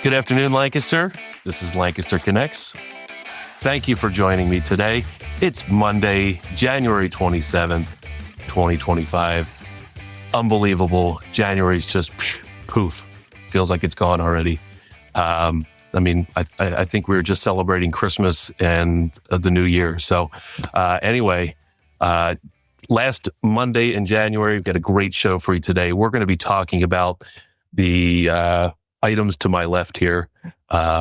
Good afternoon, Lancaster. This is Lancaster Connects. Thank you for joining me today. It's Monday, January 27th, 2025. Unbelievable. January's just poof. Feels like it's gone already. I think we were just celebrating Christmas and the New Year. So last Monday in January, we've got a great show for you today. We're going to be talking about the items to my left here.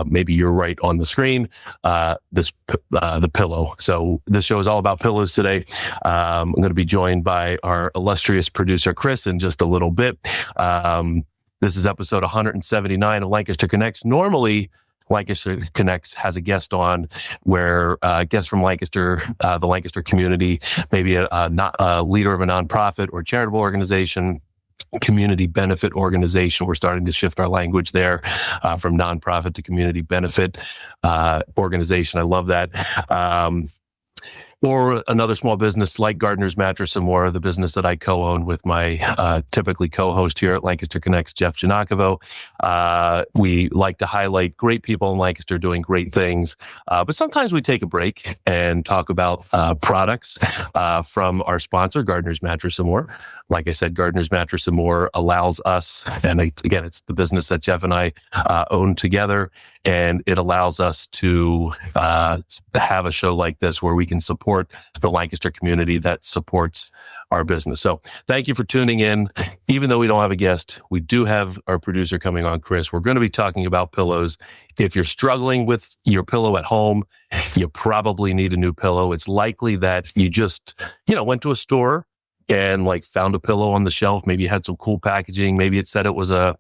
Maybe you're right on the screen. The pillow. So this show is all about pillows today. I'm going to be joined by our illustrious producer, Chris, in just a little bit. This is episode 179 of Lancaster Connects. Normally, Lancaster Connects has a guest on where guests from Lancaster, the Lancaster community, maybe a leader of a nonprofit or charitable organization, community benefit organization. We're starting to shift our language there from nonprofit to community benefit organization. I love that. Or another small business like Gardner's Mattress and More, the business that I co-own with my typically co-host here at Lancaster Connects, Jeff Giannakovo. We like to highlight great people in Lancaster doing great things, but sometimes we take a break and talk about products from our sponsor, Gardner's Mattress and More. Like I said, Gardner's Mattress and More allows us, and again, it's the business that Jeff and I own together, and it allows us to have a show like this where we can support the Lancaster community that supports our business. So thank you for tuning in. Even though we don't have a guest, we do have our producer coming on, Chris. We're going to be talking about pillows. If you're struggling with your pillow at home, you probably need a new pillow. It's likely that you just, went to a store and found a pillow on the shelf. Maybe it had some cool packaging. Maybe it said it was a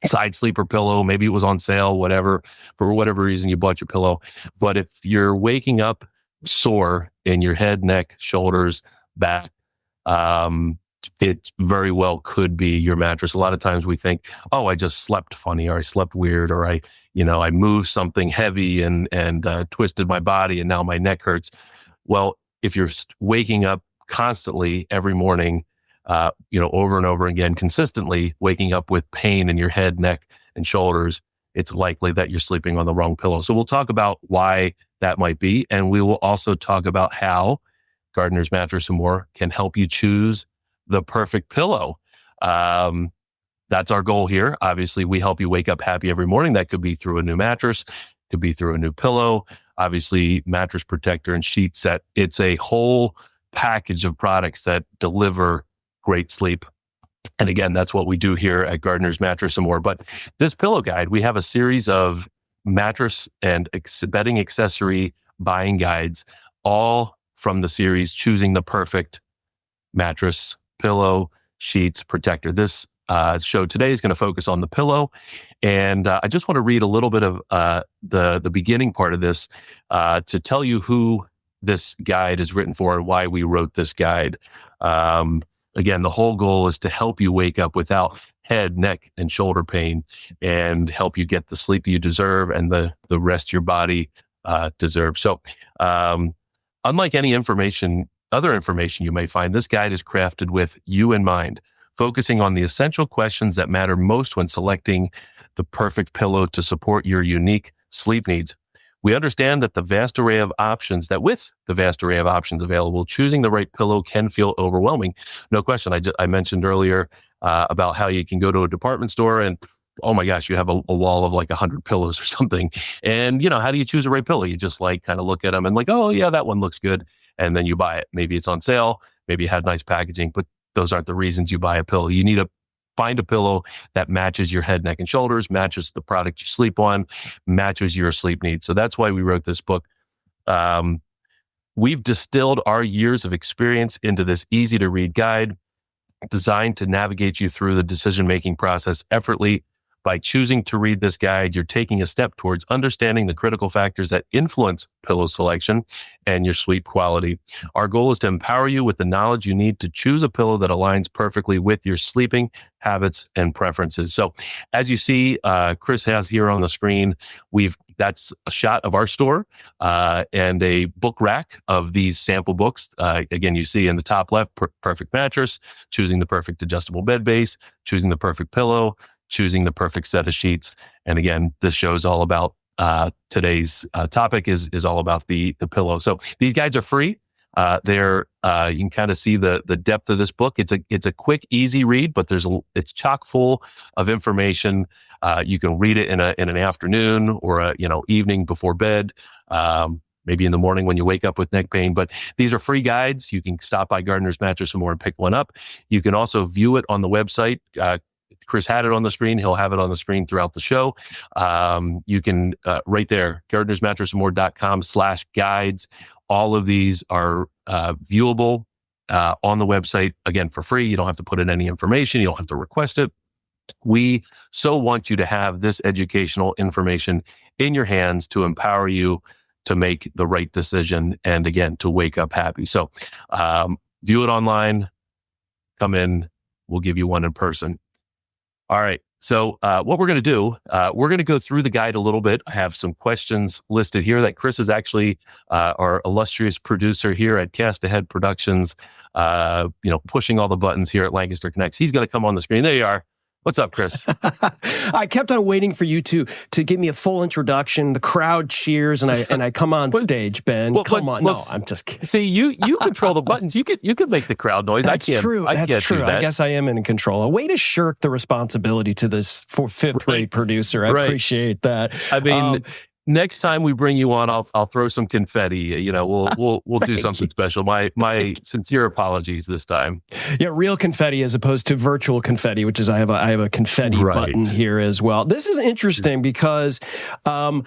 side sleeper pillow. Maybe it was on sale, whatever. For whatever reason, you bought your pillow. But if you're waking up sore in your head, neck, shoulders, back, it very well could be your mattress. A lot of times we think, oh, I just slept funny, or I slept weird, or I moved something heavy and twisted my body and now my neck hurts. Well, if you're waking up constantly every morning, over and over again, consistently waking up with pain in your head, neck, and shoulders, it's likely that you're sleeping on the wrong pillow. So we'll talk about why that might be. And we will also talk about how Gardner's Mattress and More can help you choose the perfect pillow. That's our goal here. Obviously, we help you wake up happy every morning. That could be through a new mattress, could be through a new pillow, obviously mattress protector and sheet set. It's a whole package of products that deliver great sleep. And again, that's what we do here at Gardner's Mattress and More. But this pillow guide, we have a series of mattress and bedding accessory buying guides, all from the series Choosing the Perfect Mattress, Pillow, Sheets, Protector. This show today is going to focus on the pillow. And I just want to read a little bit of the beginning part of this to tell you who this guide is written for and why we wrote this guide. Again, the whole goal is to help you wake up without head, neck, and shoulder pain and help you get the sleep you deserve and the rest your body deserves. So unlike any other information you may find, this guide is crafted with you in mind, focusing on the essential questions that matter most when selecting the perfect pillow to support your unique sleep needs. We understand that with the vast array of options available, choosing the right pillow can feel overwhelming. No question. I mentioned earlier about how you can go to a department store and, oh my gosh, you have a wall of 100 pillows or something. And, how do you choose the right pillow? You just kind of look at them and oh yeah, that one looks good. And then you buy it. Maybe it's on sale. Maybe it had nice packaging, but those aren't the reasons you buy a pillow. You need to find a pillow that matches your head, neck, and shoulders, matches the product you sleep on, matches your sleep needs. So that's why we wrote this book. We've distilled our years of experience into this easy-to-read guide designed to navigate you through the decision-making process effortlessly. By choosing to read this guide, you're taking a step towards understanding the critical factors that influence pillow selection and your sleep quality. Our goal is to empower you with the knowledge you need to choose a pillow that aligns perfectly with your sleeping habits and preferences. So as you see, Chris has here on the screen, that's a shot of our store and a book rack of these sample books. Again, you see in the top left, Perfect Mattress, Choosing the Perfect Adjustable Bed Base, Choosing the Perfect Pillow, choosing the perfect set of sheets. And again, this show is all about today's topic is all about the pillow. So these guides are free. You can kind of see the depth of this book. It's a quick, easy read, but it's chock full of information. You can read it in an afternoon or a evening before bed. Maybe in the morning when you wake up with neck pain. But these are free guides. You can stop by Gardner's Mattress and More and pick one up. You can also view it on the website. Chris had it on the screen. He'll have it on the screen throughout the show. You can, right there, gardnersmattressandmore.com/guides. All of these are viewable on the website, again, for free. You don't have to put in any information. You don't have to request it. We so want you to have this educational information in your hands to empower you to make the right decision and, again, to wake up happy. So view it online, come in, we'll give you one in person. All right. So what we're going to do, we're going to go through the guide a little bit. I have some questions listed here that Chris is actually our illustrious producer here at Cast Ahead Productions, pushing all the buttons here at Lancaster Connects. He's going to come on the screen. There you are. What's up, Chris? I kept on waiting for you to give me a full introduction. The crowd cheers, and I come on stage, Ben. Come on. No, I'm just kidding. See, you control the buttons. You could make the crowd noise. That's true. I can't do that. I guess I am in control. A way to shirk the responsibility to this fifth-rate producer. I appreciate that. I mean, next time we bring you on, I'll throw some confetti. We'll do something special. My sincere apologies this time. Yeah, real confetti as opposed to virtual confetti, which is I have a confetti button here as well. This is interesting because, I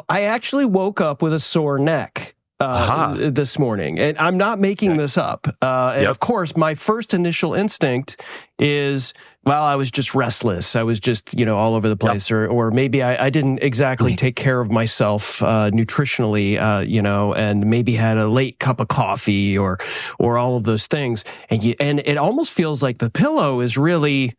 actually woke up with a sore neck. This morning, and I'm not making this up. Of course, my first initial instinct is, well, I was just restless. I was just, all over the place, or maybe I didn't exactly take care of myself nutritionally, and maybe had a late cup of coffee or all of those things. And it almost feels like the pillow is really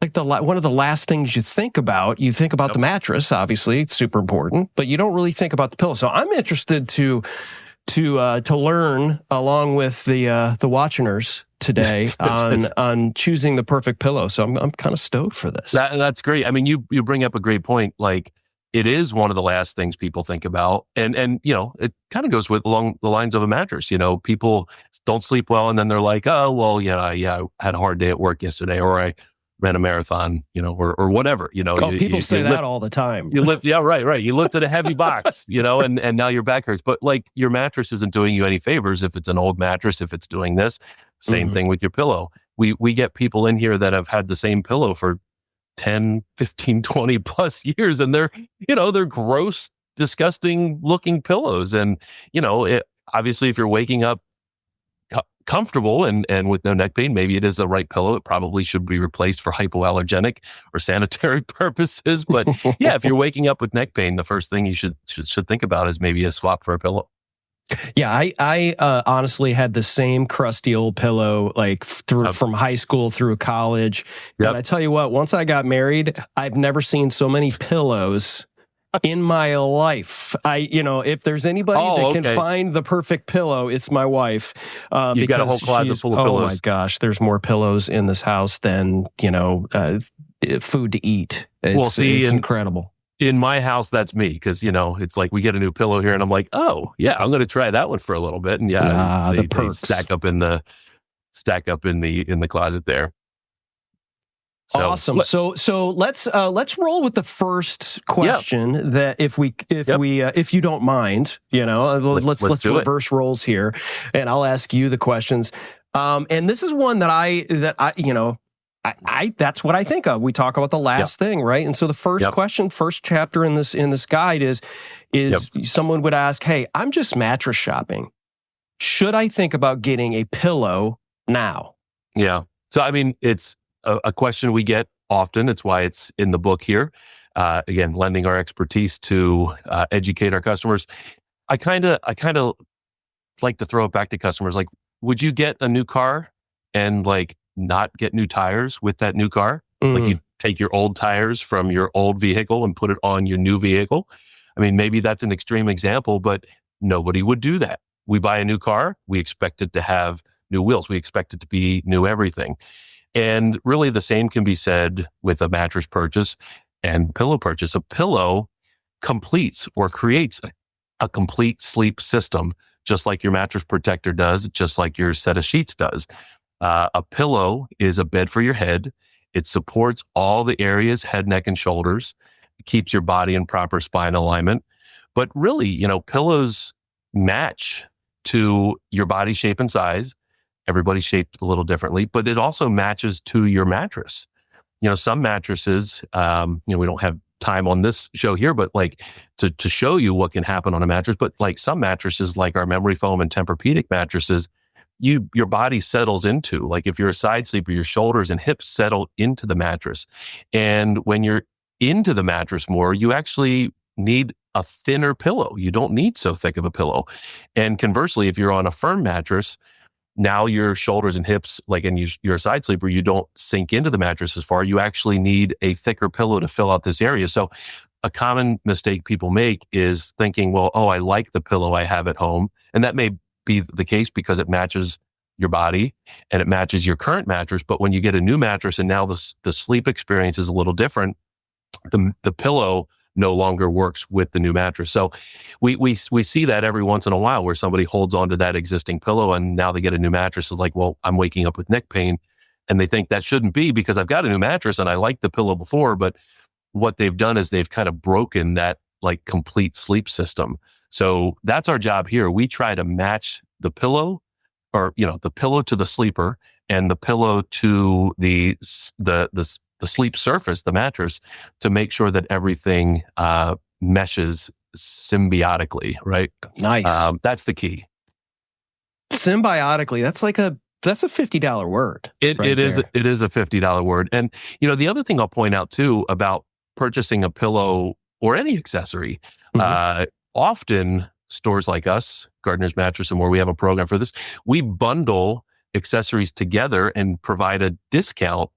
like one of the last things you think about. You think about the mattress, obviously, it's super important, but you don't really think about the pillow. So I'm interested to learn along with the watchers today on choosing the perfect pillow. So I'm kind of stoked for this. That's great. I mean, you bring up a great point. Like, it is one of the last things people think about, and it kind of goes along the lines of a mattress. People don't sleep well, and then they're like, oh well, I had a hard day at work yesterday, or I ran a marathon, or whatever, people say that all the time. You lift, right. You lifted a heavy box, and now your back hurts. But like, your mattress isn't doing you any favors if it's an old mattress, if it's doing this. Same thing with your pillow. We get people in here that have had the same pillow for 10, 15, 20 plus years, and they're gross, disgusting looking pillows. And, obviously if you're waking up comfortable and with no neck pain, maybe it is the right pillow. It probably should be replaced for hypoallergenic or sanitary purposes. But yeah, if you're waking up with neck pain, the first thing you should think about is maybe a swap for a pillow. Yeah, I honestly had the same crusty old pillow from high school through college. And I tell you what, once I got married, I've never seen so many pillows in my life. If there's anybody that can find the perfect pillow, it's my wife. You've got a whole closet full of pillows. Oh my gosh, there's more pillows in this house than food to eat. It's incredible. In my house, that's me, because it's like we get a new pillow here, and I'm like, oh yeah, I'm going to try that one for a little bit, and they stack up in the closet there. So, awesome. So let's roll with the first question. That if you don't mind, let's reverse roles here, and I'll ask you the questions. And this is one that I that's what I think of. We talk about the last thing, right? And so the first question, first chapter in this guide is someone would ask, "Hey, I'm just mattress shopping. Should I think about getting a pillow now?" Yeah. So I mean, it's a question we get often. It's why it's in the book here. Again, lending our expertise to educate our customers. I kind of like to throw it back to customers. Like, would you get a new car and not get new tires with that new car? Like, you take your old tires from your old vehicle and put it on your new vehicle. I mean, maybe that's an extreme example, but nobody would do that. We buy a new car, we expect it to have new wheels. We expect it to be new everything. And really the same can be said with a mattress purchase and pillow purchase. A pillow completes or creates a complete sleep system, just like your mattress protector does, just like your set of sheets does. A pillow is a bed for your head. It supports all the areas, head, neck, and shoulders. It keeps your body in proper spine alignment. But really, pillows match to your body shape and size. Everybody's shaped a little differently, but it also matches to your mattress. Some mattresses, we don't have time on this show here, but like to show you what can happen on a mattress, but like some mattresses, like our memory foam and Tempur-Pedic mattresses, your body settles into, like if you're a side sleeper, your shoulders and hips settle into the mattress. And when you're into the mattress more, you actually need a thinner pillow. You don't need so thick of a pillow. And conversely, if you're on a firm mattress, now your shoulders and hips, like you're a side sleeper, you don't sink into the mattress as far. You actually need a thicker pillow to fill out this area. So a common mistake people make is thinking, well, I like the pillow I have at home. And that may be the case because it matches your body and it matches your current mattress. But when you get a new mattress and now the sleep experience is a little different, the pillow no longer works with the new mattress. So we see that every once in a while where somebody holds onto that existing pillow and now they get a new mattress. It's like, well, I'm waking up with neck pain. And they think that shouldn't be because I've got a new mattress and I liked the pillow before. But what they've done is they've kind of broken that like complete sleep system. So that's our job here. We try to match the pillow or, the pillow to the sleeper and the pillow to the sleep surface, the mattress, to make sure that everything meshes symbiotically, right? Nice. That's the key. Symbiotically, that's a $50 word. It is a $50 word. And the other thing I'll point out too about purchasing a pillow or any accessory, often stores like us, Gardner's Mattress and More, we have a program for this. We bundle accessories together and provide a discount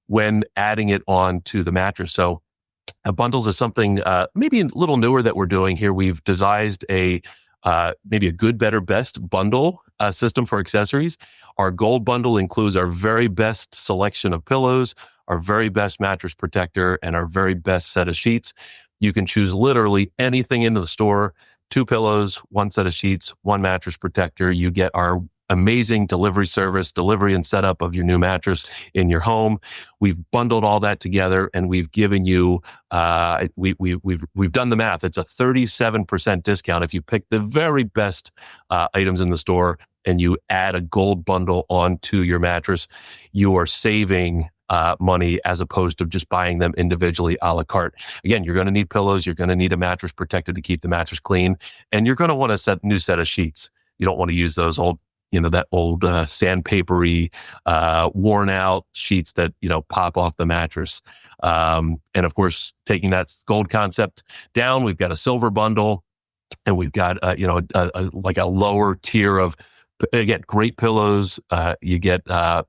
when adding it on to the mattress. So bundles is something maybe a little newer that we're doing here. We've devised maybe a good, better, best bundle system for accessories. Our gold bundle includes our very best selection of pillows, our very best mattress protector, and our very best set of sheets. You can choose literally anything into the store, 2 pillows, 1 set of sheets, 1 mattress protector. You get our amazing delivery service, delivery and setup of your new mattress in your home. We've bundled all that together and we've given you, we've done the math. It's a 37% discount. If you pick the very best items in the store and you add a gold bundle onto your mattress, you are saving money as opposed to just buying them individually a la carte. Again, you're going to need pillows. You're going to need a mattress protector to keep the mattress clean. And you're going to want a new set of sheets. You don't want to use those old that old sandpapery, worn out sheets that, pop off the mattress. And of course, taking that gold concept down, we've got a silver bundle and we've got, like a lower tier of, again, great pillows. You get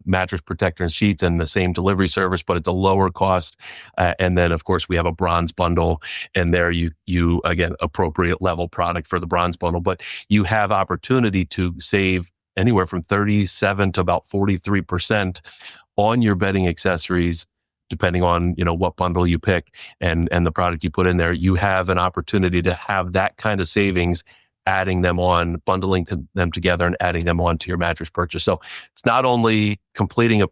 mattress protector and sheets and the same delivery service, but it's a lower cost. And then, of course, we have a bronze bundle, and there you again, appropriate level product for the bronze bundle. But you have opportunity to save anywhere from 37 to about 43% on your bedding accessories, depending on what bundle you pick and the product you put in there. You have an opportunity to have that kind of savings, adding them on, bundling them together and adding them on to your mattress purchase. So it's not only completing a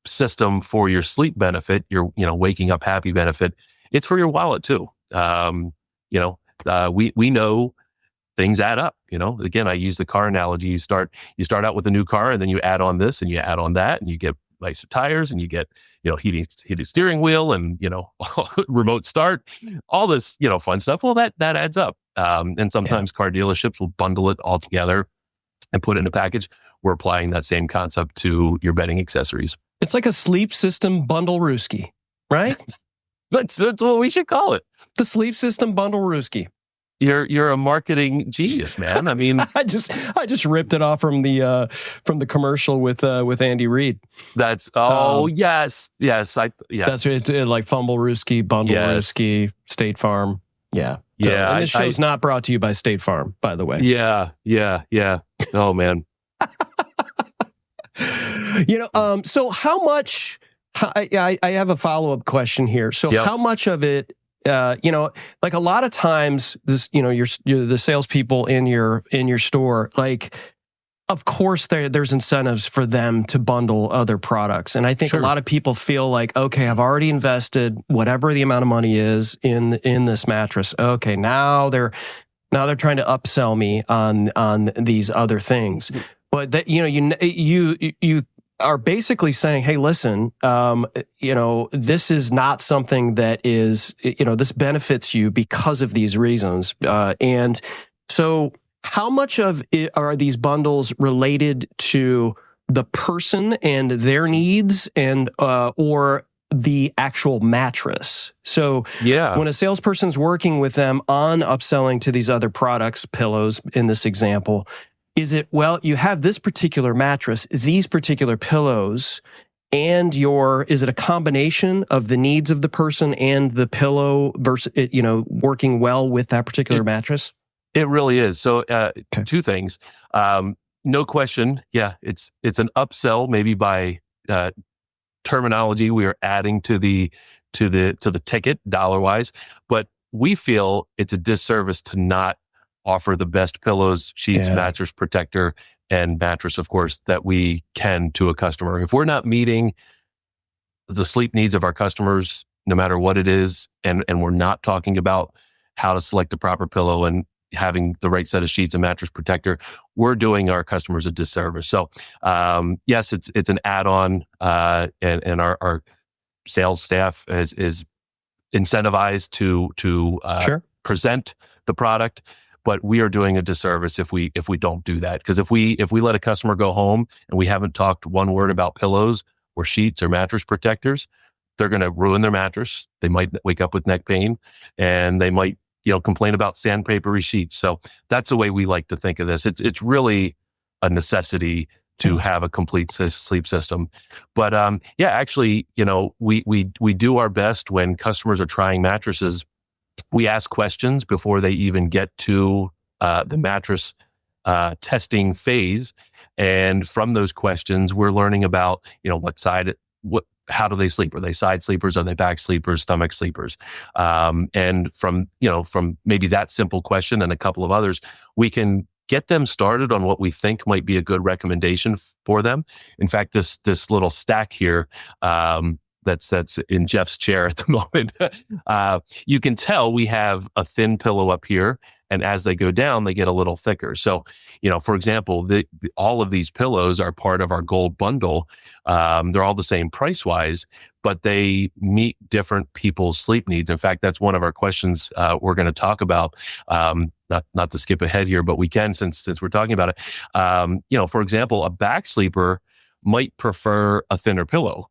system for your sleep benefit, your waking up happy benefit, it's for your wallet too. We know things add up. Again, I use the car analogy. You start out with a new car and then you add on this and you add on that and you get nicer tires and you get, heated steering wheel and, remote start, all this, fun stuff. Well, that adds up. And sometimes car dealerships will bundle it all together and put it in a package. We're applying that same concept to your bedding accessories. It's like a sleep system bundle Rooski, right? That's what we should call it. The sleep system bundle Rooski. You're a marketing genius, man. I mean, I just ripped it off from the commercial with Andy Reid. That's yes. That's it, like Fumble Rooski, Bundle Rooski, State Farm. Yeah. Yeah. And this show's not brought to you by State Farm, by the way. Yeah. Oh man. So how much? I have a follow-up question here. So how much of it? Like a lot of times, this, you're the salespeople in your store, like. Of course, there's incentives for them to bundle other products. And I think a lot of people feel like, okay, I've already invested whatever the amount of money is in this mattress. Okay, now they're trying to upsell me on these other things. But that, you are basically saying, hey, listen, this is not something that is, this benefits you because of these reasons. And so how much of it are these bundles related to the person and their needs and or the actual mattress? So when a salesperson's working with them on upselling to these other products, pillows in this example, is it, well, you have this particular mattress, these particular pillows, and is it a combination of the needs of the person and the pillow versus, working well with that particular mattress? It really is. So two things. No question. Yeah, it's an upsell, maybe by terminology we are adding to the ticket dollar wise, but we feel it's a disservice to not offer the best pillows, sheets, mattress protector, and mattress, of course, that we can to a customer. If we're not meeting the sleep needs of our customers, no matter what it is, and we're not talking about how to select the proper pillow and having the right set of sheets and mattress protector, we're doing our customers a disservice. So, yes, it's an add-on, and our sales staff is incentivized to present the product, but we are doing a disservice if we don't do that. Because if we let a customer go home and we haven't talked one word about pillows or sheets or mattress protectors, they're going to ruin their mattress. They might wake up with neck pain, and they might complain about sandpapery sheets. So that's the way we like to think of this. It's really a necessity to have a complete sleep system. But actually, we do our best when customers are trying mattresses. We ask questions before they even get to the mattress testing phase, and from those questions, we're learning about how do they sleep? Are they side sleepers? Are they back sleepers? Stomach sleepers? And from maybe that simple question and a couple of others, we can get them started on what we think might be a good recommendation for them. In fact, this little stack here, that's in Jeff's chair at the moment, you can tell we have a thin pillow up here, and as they go down, they get a little thicker. So, for example, all of these pillows are part of our gold bundle. They're all the same price-wise, but they meet different people's sleep needs. In fact, that's one of our questions we're going to talk about. Not to skip ahead here, but we can since we're talking about it. For example, a back sleeper might prefer a thinner pillow.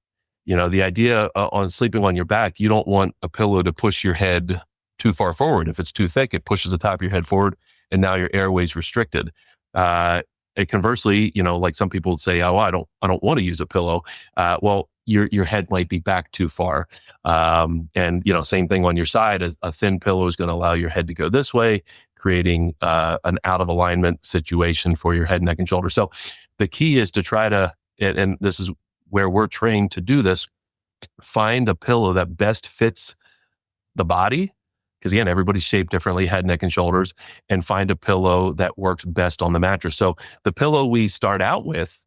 The idea on sleeping on your back, you don't want a pillow to push your head too far forward. If it's too thick, it pushes the top of your head forward, and now your airway's restricted. Conversely, like some people would say, "Oh, I don't want to use a pillow." Well, your head might be back too far, and same thing on your side. A thin pillow is going to allow your head to go this way, creating an out of alignment situation for your head, neck, and shoulder. So the key is to try to, and this is where we're trained to do this, find a pillow that best fits the body. Because again, everybody's shaped differently, head, neck, and shoulders, and find a pillow that works best on the mattress. So the pillow we start out with,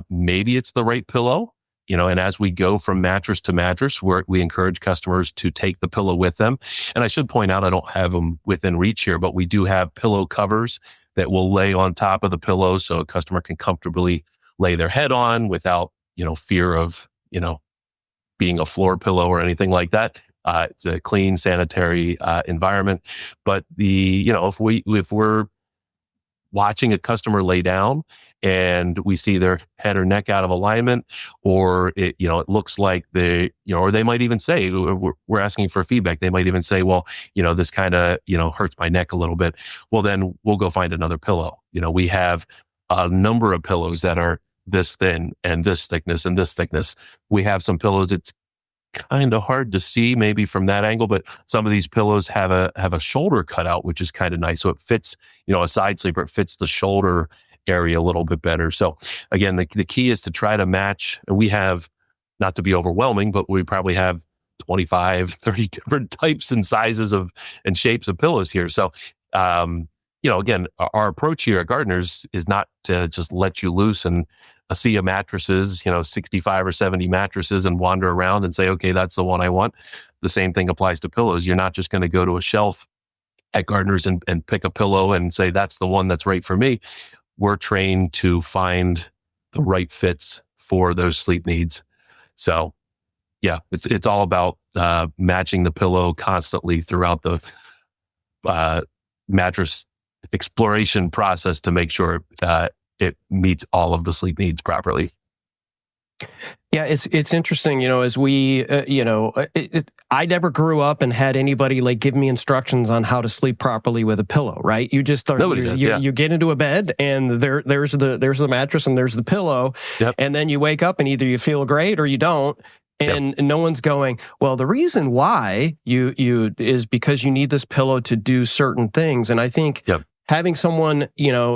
maybe it's the right pillow, and as we go from mattress to mattress, we encourage customers to take the pillow with them. And I should point out, I don't have them within reach here, but we do have pillow covers that will lay on top of the pillow so a customer can comfortably lay their head on without, fear of, being a floor pillow or anything like that. It's a clean, sanitary environment. But if we're watching a customer lay down and we see their head or neck out of alignment, or it looks like or they might even say, we're asking for feedback. They might even say, well, this kind of, hurts my neck a little bit. Well, then we'll go find another pillow. We have a number of pillows that are this thin and this thickness and this thickness. We have some pillows, it's kind of hard to see maybe from that angle, but some of these pillows have a shoulder cutout, which is kind of nice. So it fits, a side sleeper, it fits the shoulder area a little bit better. So again, the key is to try to match. We have, not to be overwhelming, but we probably have 25, 30 different types and sizes and shapes of pillows here. So, again, our approach here at Gardner's is not to just let you loose and a sea of mattresses, 65 or 70 mattresses and wander around and say, okay, that's the one I want. The same thing applies to pillows. You're not just going to go to a shelf at Gardner's and pick a pillow and say, that's the one that's right for me. We're trained to find the right fits for those sleep needs. So yeah, it's all about matching the pillow constantly throughout the mattress exploration process to make sure it meets all of the sleep needs properly. Yeah, it's interesting, as we, I never grew up and had anybody like give me instructions on how to sleep properly with a pillow, right? You just start, you get into a bed and there's the mattress and there's the pillow, yep. And then you wake up and either you feel great or you don't. And yep. No one's going, well, the reason why you is because you need this pillow to do certain things. And I think yep. Having someone,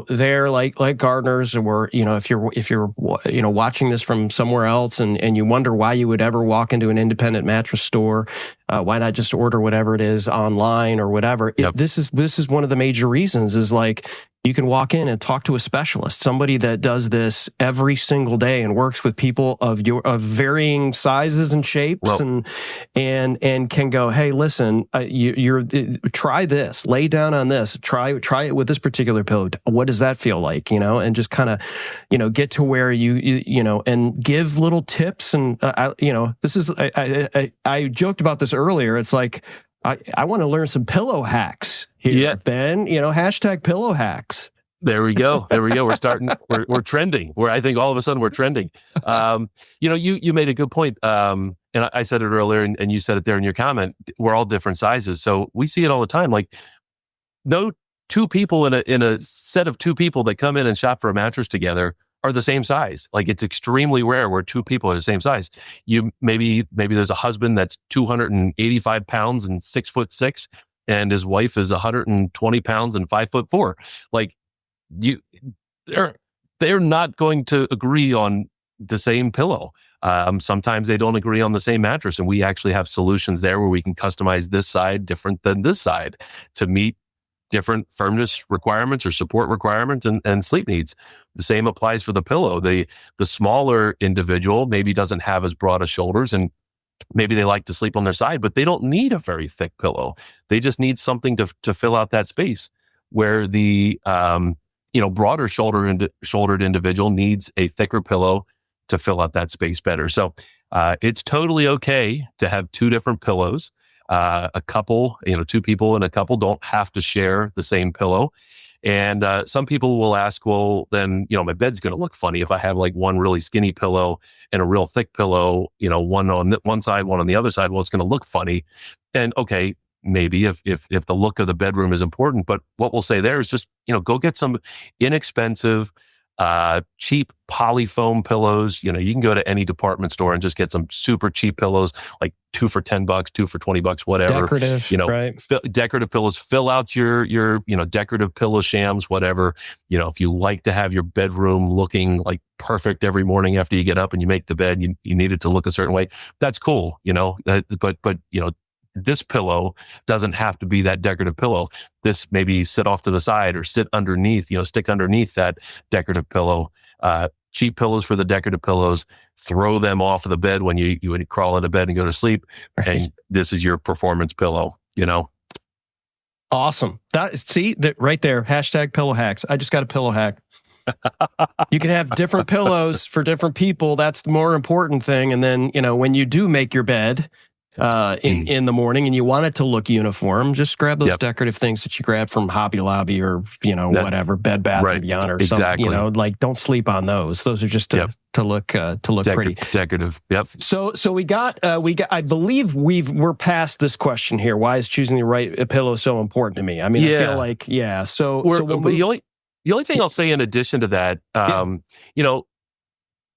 there like Gardner's, or, if you're watching this from somewhere else and you wonder why you would ever walk into an independent mattress store, why not just order whatever it is online or whatever? Yep. This is one of the major reasons is like, you can walk in and talk to a specialist, somebody that does this every single day and works with people of varying sizes and shapes, and can go, hey, listen, you're try this, lay down on this, try it with this particular pillow. What does that feel like? And just kind of, get to where you and give little tips. And this is I joked about this earlier. It's like I want to learn some pillow hacks here, Ben. Hashtag pillow hacks. There we go. We're starting. We're trending. I think all of a sudden we're trending. You made a good point. And I said it earlier, and you said it there in your comment. We're all different sizes, so we see it all the time. Like, no two people in a set of two people that come in and shop for a mattress together are the same size. Like, it's extremely rare where two people are the same size. You maybe there's a husband that's 285 pounds and 6'6", and his wife is 120 pounds and 5'4". Like, they're not going to agree on the same pillow. Sometimes they don't agree on the same mattress, and we actually have solutions there where we can customize this side different than this side to meet different firmness requirements or support requirements and sleep needs. The same applies for the pillow. The smaller individual maybe doesn't have as broad as shoulders, and maybe they like to sleep on their side, but they don't need a very thick pillow. They just need something to fill out that space, where the broader shouldered individual needs a thicker pillow to fill out that space better. So it's totally okay to have two different pillows. A couple, two people in a couple don't have to share the same pillow. And some people will ask, well, then, my bed's going to look funny if I have like one really skinny pillow and a real thick pillow, one on one side, one on the other side. Well, it's going to look funny. And okay, maybe if the look of the bedroom is important, but what we'll say there is just, go get some inexpensive, cheap polyfoam pillows. You can go to any department store and just get some super cheap pillows, like 2 for $10, 2 for $20, whatever. Decorative, right? Decorative pillows. Fill out your decorative pillow shams, whatever. If you like to have your bedroom looking like perfect every morning after you get up and you make the bed, you need it to look a certain way. That's cool, but this pillow doesn't have to be that decorative pillow. This maybe sit off to the side or sit underneath, stick underneath that decorative pillow. Cheap pillows for the decorative pillows. Throw them off of the bed when you crawl into bed and go to sleep. Right. And this is your performance pillow, Awesome. That right there. Hashtag pillow hacks. I just got a pillow hack. You can have different pillows for different people. That's the more important thing. And then, when you do make your bed, in the morning and you want it to look uniform, just grab those decorative things that you grab from Hobby Lobby or whatever, Bed Bath and Beyond or something. Like, don't sleep on those. Those are just to look pretty decorative. Yep. So we got I believe we're past this question here. Why is choosing the right pillow so important to me? I mean, I feel like So the only thing I'll say in addition to that,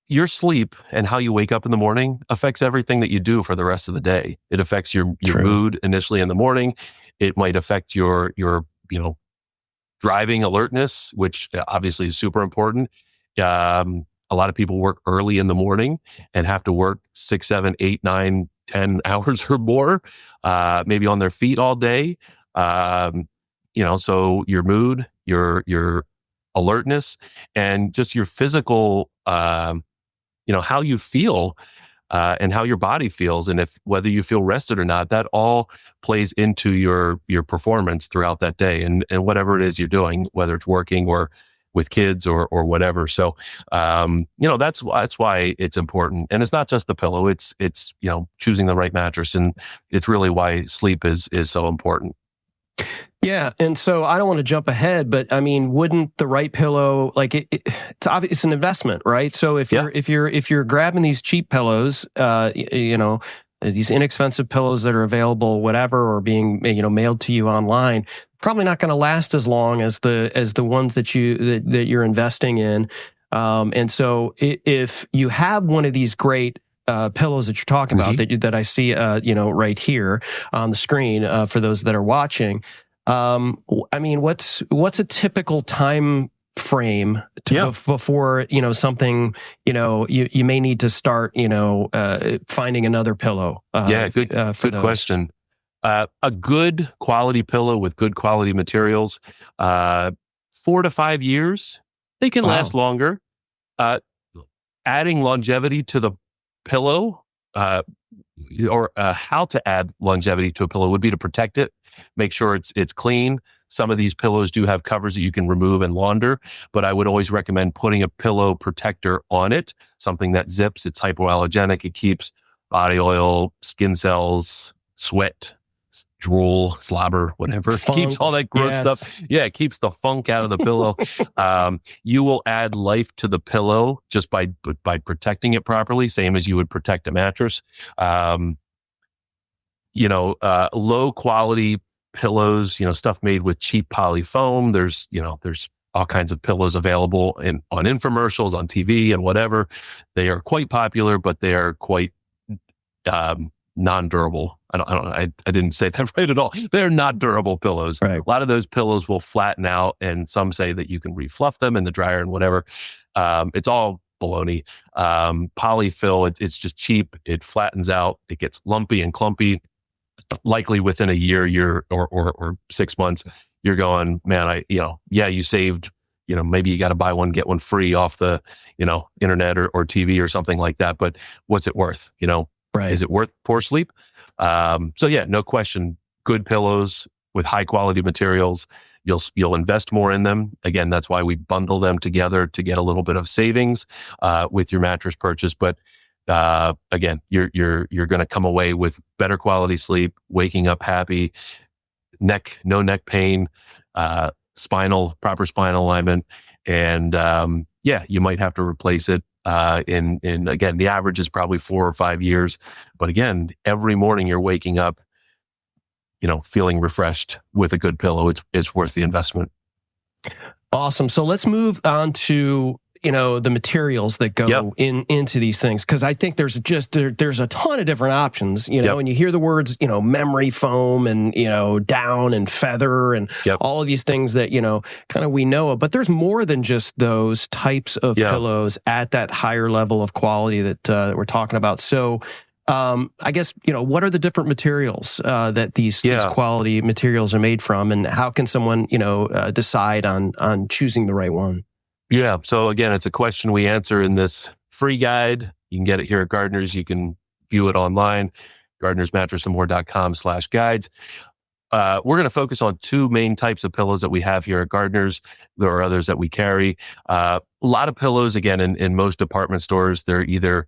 your sleep and how you wake up in the morning affects everything that you do for the rest of the day. It affects your mood initially in the morning. It might affect your driving alertness, which obviously is super important. A lot of people work early in the morning and have to work 6, 7, 8, 9, 10 hours or more, maybe on their feet all day. So your mood, your alertness, and just your physical, how you feel, and how your body feels, and whether you feel rested or not, that all plays into your performance throughout that day, and whatever it is you're doing, whether it's working or with kids or whatever. So, that's why it's important. And it's not just the pillow, it's choosing the right mattress. And it's really why sleep is so important. Yeah. And so I don't want to jump ahead, but I mean, wouldn't the right pillow, like it's obvious, it's an investment, right? So if you're grabbing these cheap pillows, these inexpensive pillows that are available, whatever, or being, mailed to you online, probably not going to last as long as the ones that you're investing in. And so if you have one of these great pillows that you're talking about, that I see, right here on the screen, for those that are watching, I mean, what's a typical time frame before something, you may need to start, finding another pillow? Good question. A good quality pillow with good quality materials, 4 to 5 years. They can last longer. Adding longevity to the pillow, or how to add longevity to a pillow would be to protect it, make sure it's clean. Some of these pillows do have covers that you can remove and launder, but I would always recommend putting a pillow protector on it, something that zips. It's hypoallergenic. It keeps body oil, skin cells, sweat, drool, slobber, whatever. It keeps all that gross stuff. Yeah, it keeps the funk out of the pillow. You will add life to the pillow just by protecting it properly, same as you would protect a mattress. Low quality pillows, stuff made with cheap poly foam. There's all kinds of pillows available on infomercials, on TV, and whatever. They are quite popular, but they are quite non-durable. I didn't say that right at all. They're not durable pillows. Right. A lot of those pillows will flatten out, and some say that you can refluff them in the dryer and whatever. It's all baloney. Polyfill, it's just cheap. It flattens out. It gets lumpy and clumpy. Likely within a year or 6 months, you're going, man, you saved, maybe you got to buy one, get one free off the, internet or TV or something like that. But what's it worth? Right. Is it worth poor sleep? No question, good pillows with high quality materials, you'll invest more in them. Again, that's why we bundle them together to get a little bit of savings with your mattress purchase. But again, you're going to come away with better quality sleep, waking up happy, no neck pain, proper spinal alignment, and you might have to replace it. In again, the average is probably 4 or 5 years, but again, every morning you're waking up, feeling refreshed with a good pillow. It's worth the investment. Awesome. So let's move on to the materials that go into these things, because I think there's a ton of different options, and you hear the words, memory foam and, down and feather and all of these things that, kind of we know of, but there's more than just those types of pillows at that higher level of quality that we're talking about. So I guess, what are the different materials that these quality materials are made from, and how can someone, decide on choosing the right one? Yeah. So again, it's a question we answer in this free guide. You can get it here at Gardner's. You can view it online, gardnersmattressandmore.com/guides. We're going to focus on 2 main types of pillows that we have here at Gardner's. There are others that we carry. A lot of pillows, again, in most department stores, they're either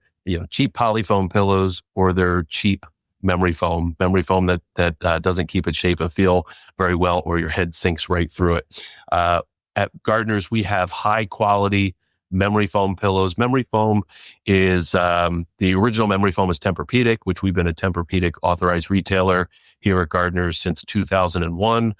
cheap polyfoam pillows or they're cheap memory foam that doesn't keep its shape and feel very well, or your head sinks right through it. At Gardner's, we have high quality memory foam pillows. Memory foam is, the original memory foam is Tempur-Pedic, which we've been a Tempur-Pedic authorized retailer here at Gardner's since 2001.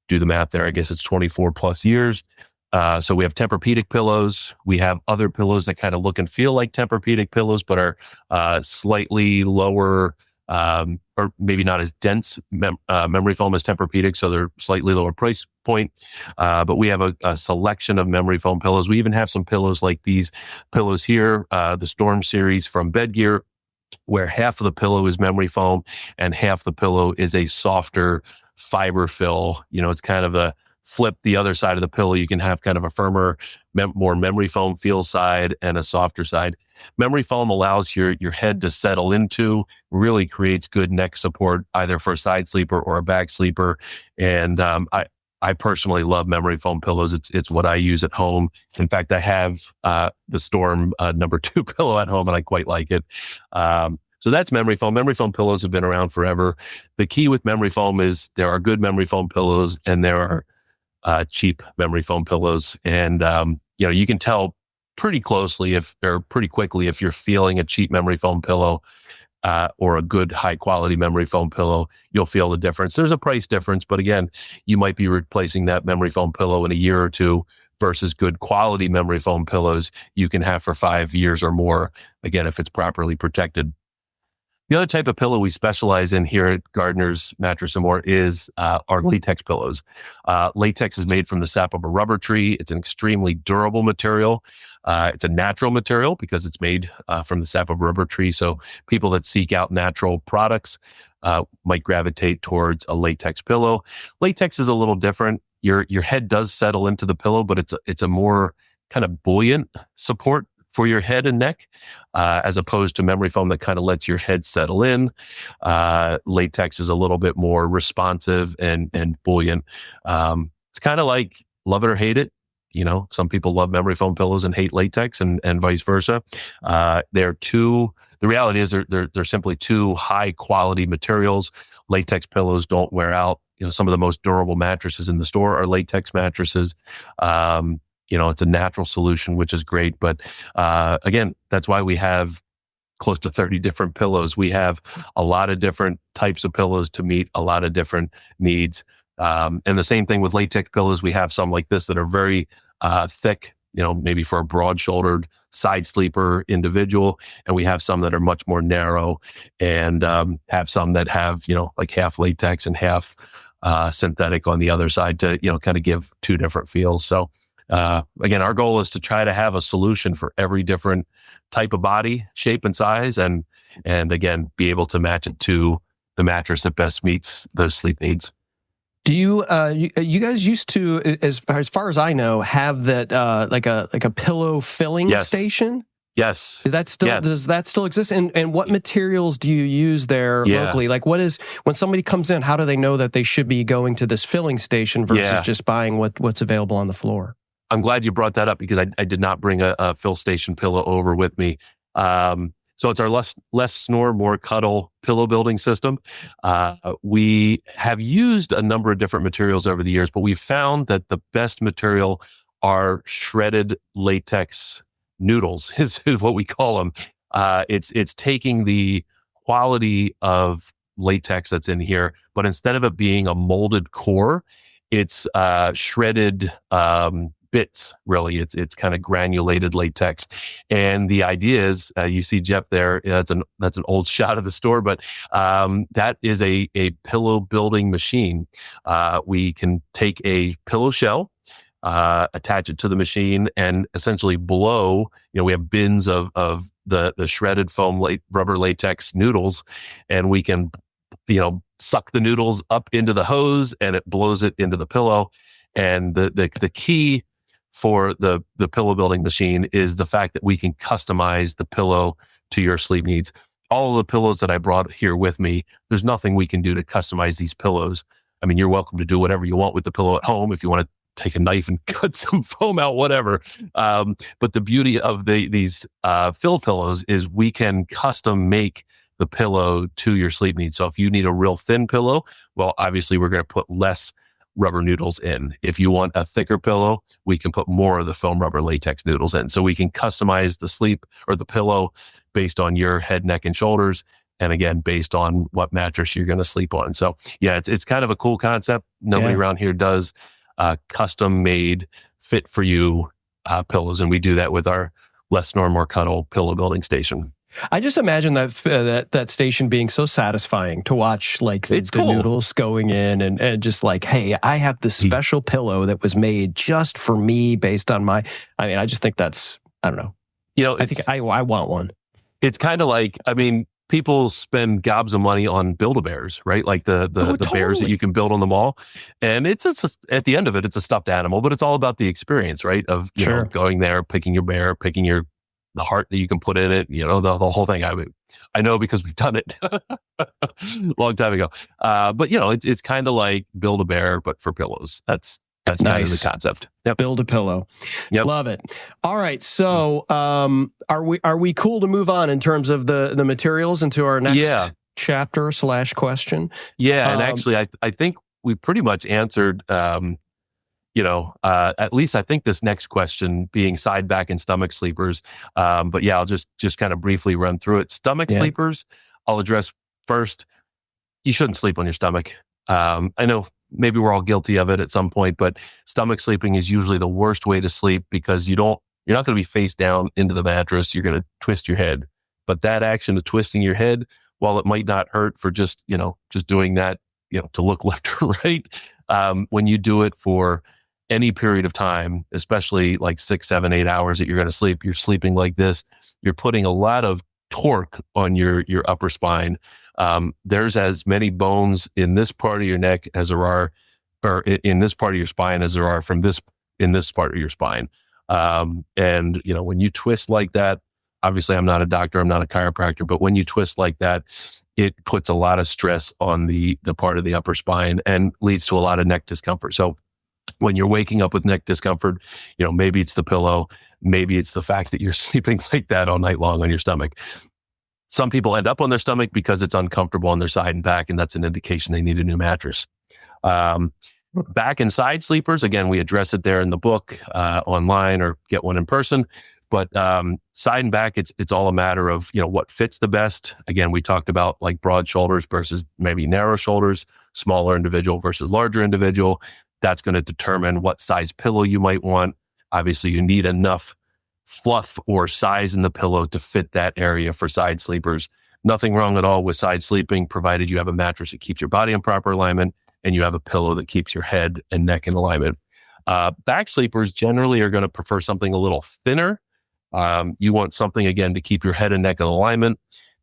Do the math there. I guess it's 24 plus years. So we have Tempur-Pedic pillows. We have other pillows that kind of look and feel like Tempur-Pedic pillows, but are slightly lower, or or maybe not as dense memory foam as Tempur-Pedic, so they're slightly lower price point. But we have a selection of memory foam pillows. We even have some pillows like these pillows here, the Storm series from Bedgear, where half of the pillow is memory foam and half the pillow is a softer fiber fill. It's kind of a flip the other side of the pillow. You can have kind of a firmer, more memory foam feel side and a softer side. Memory foam allows your head to settle into, really creates good neck support, either for a side sleeper or a back sleeper. And I personally love memory foam pillows. It's what I use at home. In fact, I have the Storm number 2 pillow at home, and I quite like it. So that's memory foam. Memory foam pillows have been around forever. The key with memory foam is there are good memory foam pillows and there are cheap memory foam pillows. And you can tell pretty quickly if you're feeling a cheap memory foam pillow or a good high quality memory foam pillow. You'll feel the difference. There's a price difference, but again, you might be replacing that memory foam pillow in a year or two versus good quality memory foam pillows you can have for 5 years or more, again, if it's properly protected. The other type of pillow we specialize in here at Gardner's Mattress & More is our latex pillows. Latex is made from the sap of a rubber tree. It's an extremely durable material. It's a natural material because it's made from the sap of a rubber tree. So people that seek out natural products might gravitate towards a latex pillow. Latex is a little different. Your head does settle into the pillow, but it's a more kind of buoyant support for your head and neck, as opposed to memory foam that kind of lets your head settle in. Latex is a little bit more responsive and buoyant. It's kind of like love it or hate it. Some people love memory foam pillows and hate latex, and vice versa. The reality is they're simply two high quality materials. Latex pillows don't wear out. Some of the most durable mattresses in the store are latex mattresses. It's a natural solution, which is great. But again, that's why we have close to 30 different pillows. We have a lot of different types of pillows to meet a lot of different needs. And the same thing with latex pillows. We have some like this that are very thick, maybe for a broad-shouldered side sleeper individual. And we have some that are much more narrow and have some that have, like half latex and half synthetic on the other side to, kind of give two different feels. So again, our goal is to try to have a solution for every different type of body, shape, and size, and again, be able to match it to the mattress that best meets those sleep needs. Do you you guys used to, as far as I know, have that like a pillow filling station? Yes. Does that still exist? And what materials do you use there locally? Like, when somebody comes in, how do they know that they should be going to this filling station versus just buying what's available on the floor? I'm glad you brought that up because I did not bring a fill station pillow over with me. So it's our less snore, more cuddle pillow building system. We have used a number of different materials over the years, but we've found that the best material are shredded latex noodles, is what we call them. It's taking the quality of latex that's in here, but instead of it being a molded core, it's shredded bits. Really, it's kind of granulated latex. And the idea is, you see Jeff there. That's an old shot of the store, but that is a pillow building machine. We can take a pillow shell, attach it to the machine, and essentially blow. We have bins of the shredded foam rubber latex noodles, and we can suck the noodles up into the hose, and it blows it into the pillow. And the key for the pillow building machine is the fact that we can customize the pillow to your sleep needs. All of the pillows that I brought here with me, there's nothing we can do to customize these pillows. I mean, you're welcome to do whatever you want with the pillow at home. If you want to take a knife and cut some foam out, whatever. But the beauty of these fill pillows is we can custom make the pillow to your sleep needs. So if you need a real thin pillow, well, obviously we're going to put less rubber noodles in. If you want a thicker pillow, we can put more of the foam rubber latex noodles in. So we can customize the sleep or the pillow based on your head, neck, and shoulders. And again, based on what mattress you're going to sleep on. So yeah, it's kind of a cool concept. Nobody around here does custom made fit for you pillows. And we do that with our less snore, more cuddle pillow building station. I just imagine that station being so satisfying to watch, like the cool. noodles going in and just like, hey, I have this special pillow that was made just for me based on my. I mean, I just think that's, I don't know. I think I want one. It's kind of like, I mean, people spend gobs of money on Build-A-Bears, right? Like the totally. bears that you can build on the mall. And it's at the end of it, it's a stuffed animal, but it's all about the experience, right? Of you know, going there, picking your bear, picking the heart that you can put in it, you know, the whole thing. I know because we've done it a long time ago. But you know, it's kind of like Build-A-Bear, but for pillows. That's nice. Kind of the concept. Yep. Build a pillow. Yep. Love it. All right. So, are we cool to move on in terms of the materials into our next chapter / question? Yeah. And actually, I think we pretty much answered, at least I think this next question being side, back, and stomach sleepers. But yeah, I'll just kind of briefly run through it. Stomach sleepers, I'll address first. You shouldn't sleep on your stomach. I know maybe we're all guilty of it at some point, but stomach sleeping is usually the worst way to sleep because you're not going to be face down into the mattress. You're going to twist your head. But that action of twisting your head, while it might not hurt for just doing that, to look left or right, when you do it for any period of time, especially like 6, 7, 8 hours that you're going to sleep, you're sleeping like this, you're putting a lot of torque on your upper spine. There's as many bones in this part of your neck as there are, or in this part of your spine as there are in this part of your spine. And when you twist like that, obviously I'm not a doctor, I'm not a chiropractor, but when you twist like that, it puts a lot of stress on the part of the upper spine and leads to a lot of neck discomfort. So when you're waking up with neck discomfort, maybe it's the pillow, maybe it's the fact that you're sleeping like that all night long on your stomach. Some people end up on their stomach because it's uncomfortable on their side and back, and that's an indication they need a new mattress. Back and side sleepers, again, we address it there in the book, online, or get one in person. But side and back, it's all a matter of what fits the best. Again, we talked about like broad shoulders versus maybe narrow shoulders, smaller individual versus larger individual. That's going to determine what size pillow you might want. Obviously, you need enough fluff or size in the pillow to fit that area for side sleepers. Nothing wrong at all with side sleeping, provided you have a mattress that keeps your body in proper alignment and you have a pillow that keeps your head and neck in alignment. Back sleepers generally are going to prefer something a little thinner. You want something, again, to keep your head and neck in alignment.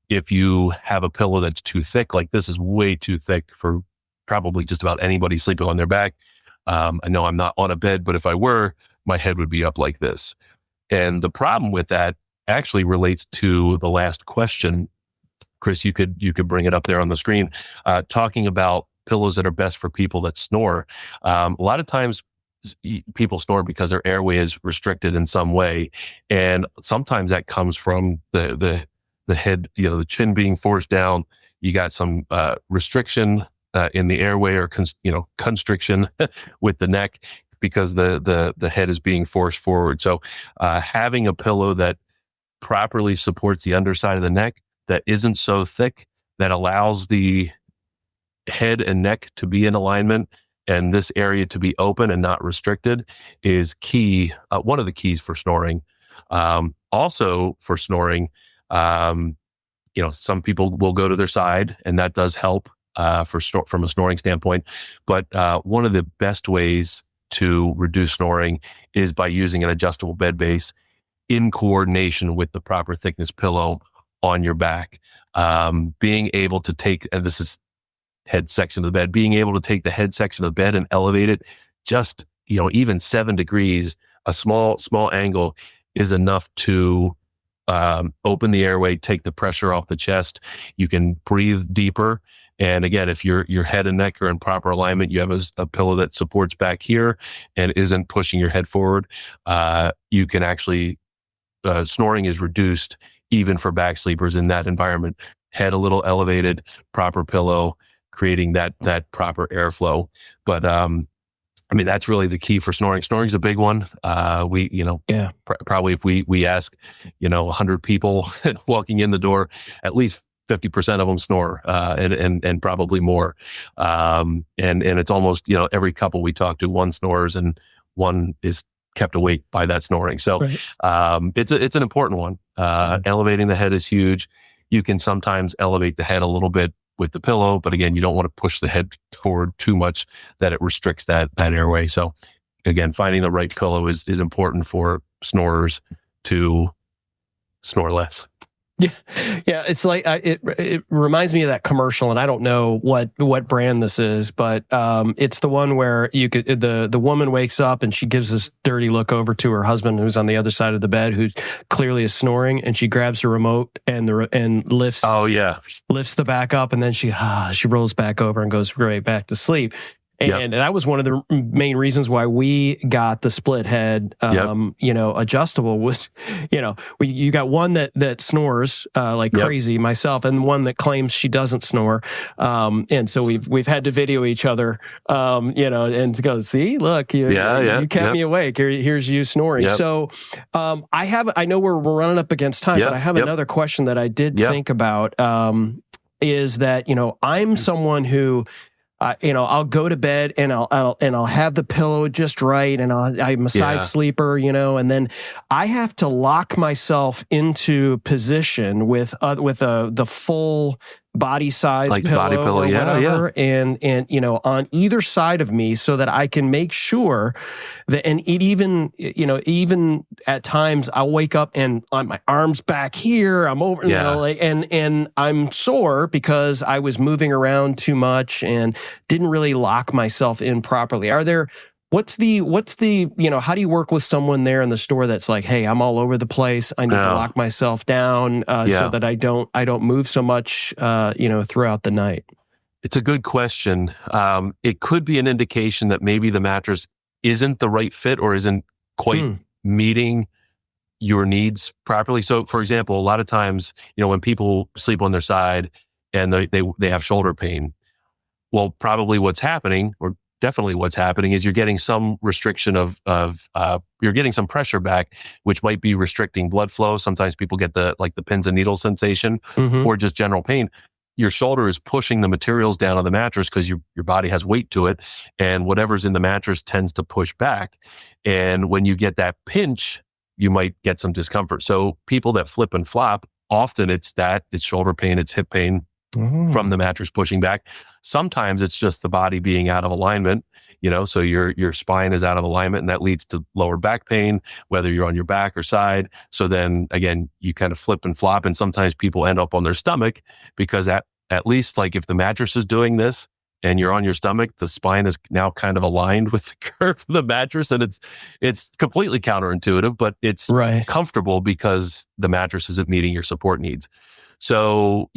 If you have a pillow that's too thick, like this is way too thick for probably just about anybody sleeping on their back. I know I'm not on a bed, but if I were, my head would be up like this. And the problem with that actually relates to the last question. Chris, you could bring it up there on the screen, talking about pillows that are best for people that snore. A lot of times people snore because their airway is restricted in some way. And sometimes that comes from the head, the chin being forced down. You got some restriction in the airway, or constriction with the neck, because the head is being forced forward. So having a pillow that properly supports the underside of the neck, that isn't so thick, that allows the head and neck to be in alignment and this area to be open and not restricted, is key. One of the keys for snoring. Also for snoring, some people will go to their side, and that does help from a snoring standpoint. But one of the best ways to reduce snoring is by using an adjustable bed base in coordination with the proper thickness pillow on your back. Being able to take, and this is head section of the bed, being able to take the head section of the bed and elevate it just, even 7 degrees, a small angle is enough to open the airway, take the pressure off the chest. You can breathe deeper. And again, if your head and neck are in proper alignment, you have a pillow that supports back here and isn't pushing your head forward. You can actually, snoring is reduced even for back sleepers in that environment. Head a little elevated, proper pillow, creating that proper airflow. But that's really the key for snoring. Snoring is a big one. Probably if we ask, 100 people walking in the door, at least 50% of them snore, and probably more. And it's almost, every couple we talk to, one snores and one is kept awake by that snoring. So, right. It's an important one. Elevating the head is huge. You can sometimes elevate the head a little bit with the pillow, but again, you don't want to push the head forward too much that it restricts that airway. So again, finding the right pillow is important for snorers to snore less. Yeah. It's like it reminds me of that commercial, and I don't know what brand this is, but it's the one where the woman wakes up and she gives this dirty look over to her husband who's on the other side of the bed, who clearly is snoring, and she grabs the remote and lifts. Oh yeah, lifts the back up, and then she rolls back over and goes right back to sleep. And that was one of the main reasons why we got the split head, adjustable was, you got one that snores like crazy, myself, and one that claims she doesn't snore. And so we've had to video each other, and to go, see, look, you kept me awake. Here's you snoring. So I know we're running up against time, but I have another question that I did think about, is that, I'm someone who, I'll go to bed and I'll have the pillow just right, and I'm a side sleeper, and then I have to lock myself into position with the full body size like pillow, body pillow, or whatever, and on either side of me, so that I can make sure that, and it even at times I'll wake up and on my arms back here, I'm over, and I'm sore because I was moving around too much and didn't really lock myself in properly. What's the how do you work with someone there in the store that's like, hey, I'm all over the place, I need to lock myself down so that I don't move so much throughout the night? It's a good question. It could be an indication that maybe the mattress isn't the right fit or isn't quite meeting your needs properly. So for example, a lot of times, when people sleep on their side and they have shoulder pain, well, probably what's happening, or definitely what's happening, is you're getting some restriction you're getting some pressure back, which might be restricting blood flow. Sometimes people get the pins and needles sensation, or just general pain. Your shoulder is pushing the materials down on the mattress because your body has weight to it, and whatever's in the mattress tends to push back. And when you get that pinch, you might get some discomfort. So people that flip and flop, often it's shoulder pain, it's hip pain from the mattress pushing back. Sometimes it's just the body being out of alignment, so your spine is out of alignment, and that leads to lower back pain, whether you're on your back or side. So then again, you kind of flip and flop, and sometimes people end up on their stomach because at least if the mattress is doing this and you're on your stomach, the spine is now kind of aligned with the curve of the mattress, and it's completely counterintuitive, but it's comfortable because the mattress isn't meeting your support needs. So,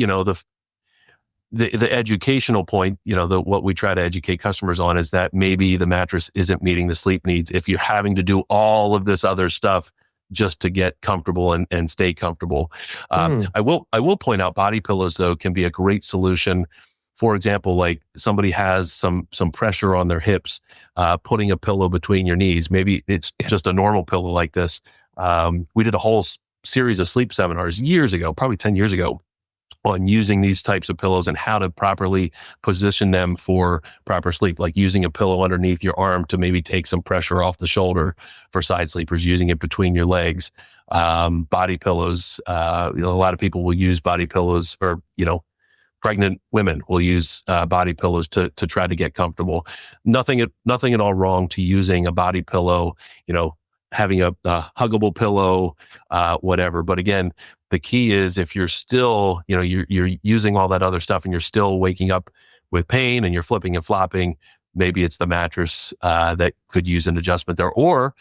the educational point, what we try to educate customers on is that maybe the mattress isn't meeting the sleep needs if you're having to do all of this other stuff just to get comfortable and stay comfortable. I will point out body pillows, though, can be a great solution. For example, somebody has some pressure on their hips, putting a pillow between your knees. Maybe it's just a normal pillow like this. We did a whole series of sleep seminars years ago, probably 10 years ago, on using these types of pillows and how to properly position them for proper sleep, like using a pillow underneath your arm to maybe take some pressure off the shoulder for side sleepers, using it between your legs. Body pillows, a lot of people will use body pillows, or, pregnant women will use body pillows to try to get comfortable. Nothing at all wrong to using a body pillow, having a huggable pillow, whatever. But again, the key is if you're still, you're using all that other stuff and you're still waking up with pain and you're flipping and flopping, maybe it's the mattress that could use an adjustment there. Or,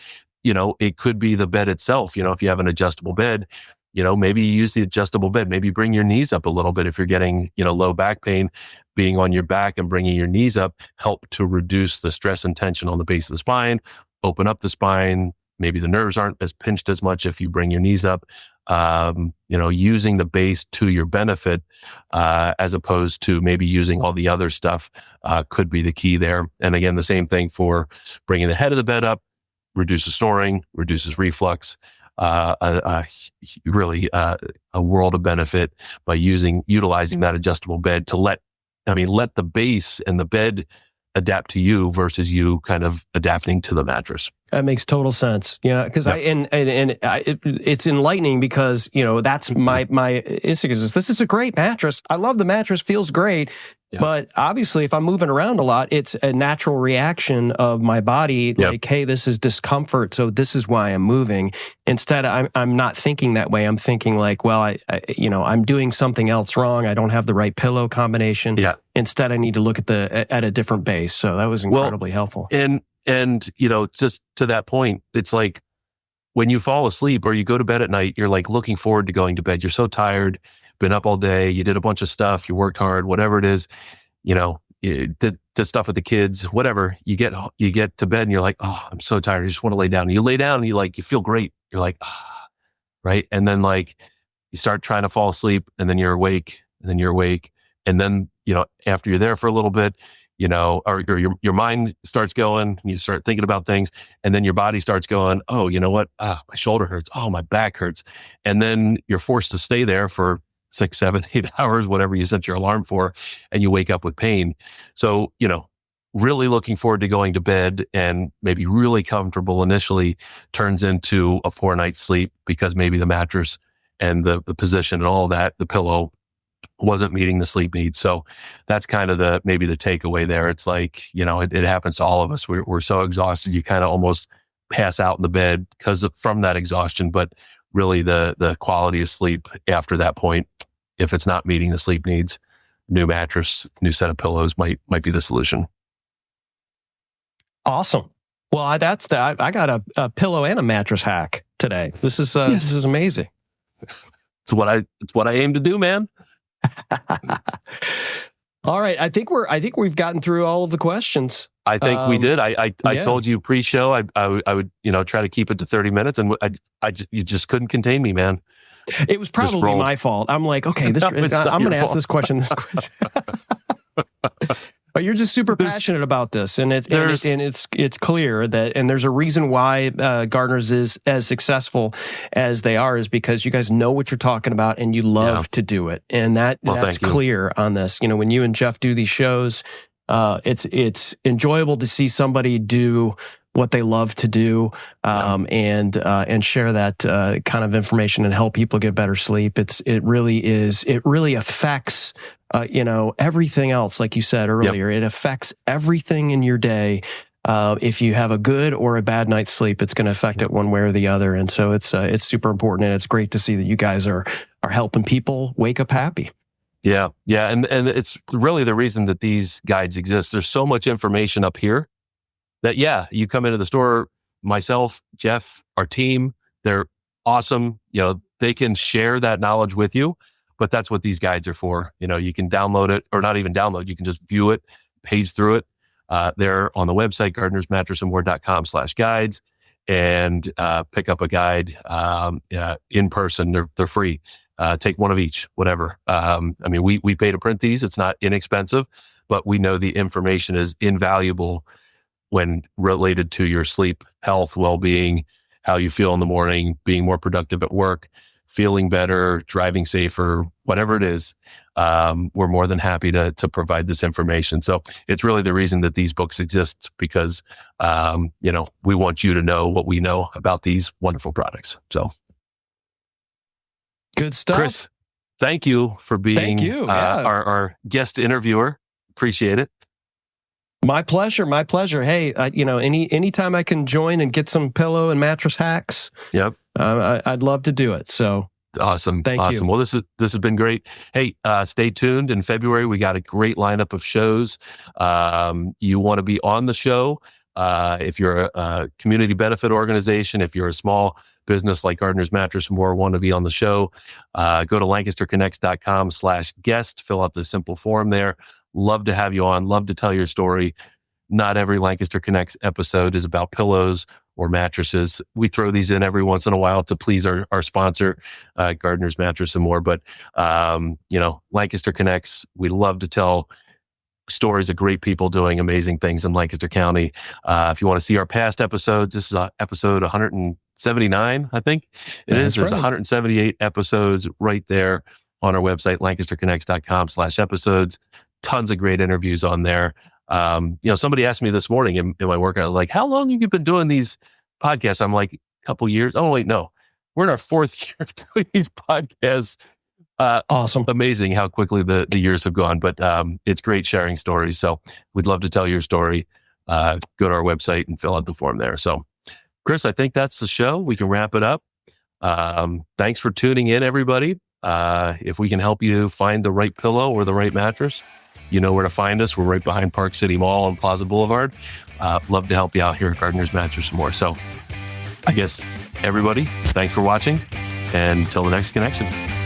it could be the bed itself. If you have an adjustable bed, maybe you use the adjustable bed, maybe bring your knees up a little bit. If you're getting, low back pain, being on your back and bringing your knees up help to reduce the stress and tension on the base of the spine, open up the spine. Maybe the nerves aren't as pinched as much if you bring your knees up. Using the base to your benefit, as opposed to maybe using all the other stuff, could be the key there. And again, the same thing for bringing the head of the bed up, reduces snoring, reduces reflux. Really a world of benefit by utilizing that adjustable bed to let the base and the bed adapt to you versus you kind of adapting to the mattress. That makes total sense. Because it's enlightening because that's my instinct is this is a great mattress. I love the mattress, feels great. Yeah. But obviously, if I'm moving around a lot, it's a natural reaction of my body. Like, hey, this is discomfort, so this is why I'm moving. Instead, I'm not thinking that way. I'm thinking like, well, I'm doing something else wrong. I don't have the right pillow combination. Yeah. Instead, I need to look at a different base. So that was incredibly helpful. And just to that point, it's like when you fall asleep or you go to bed at night, you're like looking forward to going to bed. You're so tired. Been up all day, you did a bunch of stuff, you worked hard, whatever it is, you did stuff with the kids, whatever. You get to bed and you're like, oh, I'm so tired. I just want to lay down. And you lay down and you feel great. You're like, right. And then like you start trying to fall asleep and then you're awake and then you're awake. And then, after you're there for a little bit, or your mind starts going, you start thinking about things, and then your body starts going, oh, you know what? My shoulder hurts. Oh, my back hurts. And then you're forced to stay there for 6, 7, 8 hours, whatever you set your alarm for, and you wake up with pain. So, really looking forward to going to bed and maybe really comfortable initially turns into a poor night's sleep because maybe the mattress and the position and all that, the pillow wasn't meeting the sleep needs. So that's kind of maybe the takeaway there. It's like, it happens to all of us. We're so exhausted, you kind of almost pass out in the bed from that exhaustion, but really the quality of sleep after that point, if it's not meeting the sleep needs, new mattress, new set of pillows might be the solution. Awesome. Well, I got a pillow and a mattress hack today. This is amazing. It's what I aim to do, man. All right. I think we've gotten through all of the questions. I think we did. I told you pre-show I would try to keep it to 30 minutes, and you just couldn't contain me, man. It was probably my fault. I'm like, okay, I'm going to ask this question. But you're just super passionate about this, and it's clear that, and there's a reason why Gardner's is as successful as they are, is because you guys know what you're talking about and you love to do it, and that's clear on this. When you and Jeff do these shows, it's enjoyable to see somebody do what they love to do, and share that kind of information and help people get better sleep. It really affects everything else, like you said earlier. It affects everything in your day. If you have a good or a bad night's sleep, it's going to affect it one way or the other. And so it's super important, and it's great to see that you guys are helping people wake up happy. Yeah, and it's really the reason that these guides exist. There's so much information up here that, you come into the store, myself, Jeff, our team, they're awesome. They can share that knowledge with you, but that's what these guides are for. You can download it, or not even download, you can just view it, page through it. They're on the website, gardnersmattressandmore.com/guides, and pick up a guide in person. They're free. Take one of each, whatever. We pay to print these. It's not inexpensive, but we know the information is invaluable when related to your sleep, health, well-being, how you feel in the morning, being more productive at work, feeling better, driving safer, whatever it is. We're more than happy to provide this information. So it's really the reason that these books exist, because, we want you to know what we know about these wonderful products. So good stuff. Chris, thank you for being our guest interviewer. Appreciate it. My pleasure. Hey, anytime I can join and get some pillow and mattress hacks, I'd love to do it. So awesome. Thank you. Well, this has been great. Hey, stay tuned. In February, we got a great lineup of shows. You want to be on the show. If you're a community benefit organization, if you're a small business like Gardner's Mattress and More, want to be on the show, go to lancasterconnects.com/guest, fill out the simple form there. Love to have you on. Love to tell your story. Not every Lancaster Connects episode is about pillows or mattresses. We throw these in every once in a while to please our sponsor, Gardner's Mattress and More. But, Lancaster Connects, we love to tell stories of great people doing amazing things in Lancaster County. If you want to see our past episodes, this is episode 179, I think it is. There's 178 episodes right there on our website, lancasterconnects.com/episodes. Tons of great interviews on there. Somebody asked me this morning in my workout, like, how long have you been doing these podcasts. I'm like, a couple years. Oh, wait, no. We're in our 4th year of doing these podcasts. Awesome. Amazing how quickly the years have gone, but it's great sharing stories. So we'd love to tell your story. Go to our website and fill out the form there. So Chris, I think that's the show. We can wrap it up. Thanks for tuning in, everybody. If we can help you find the right pillow or the right mattress, you know where to find us. We're right behind Park City Mall on Plaza Boulevard. Love to help you out here at Gardner's Mattress and more. So I guess everybody, thanks for watching, and until the next connection.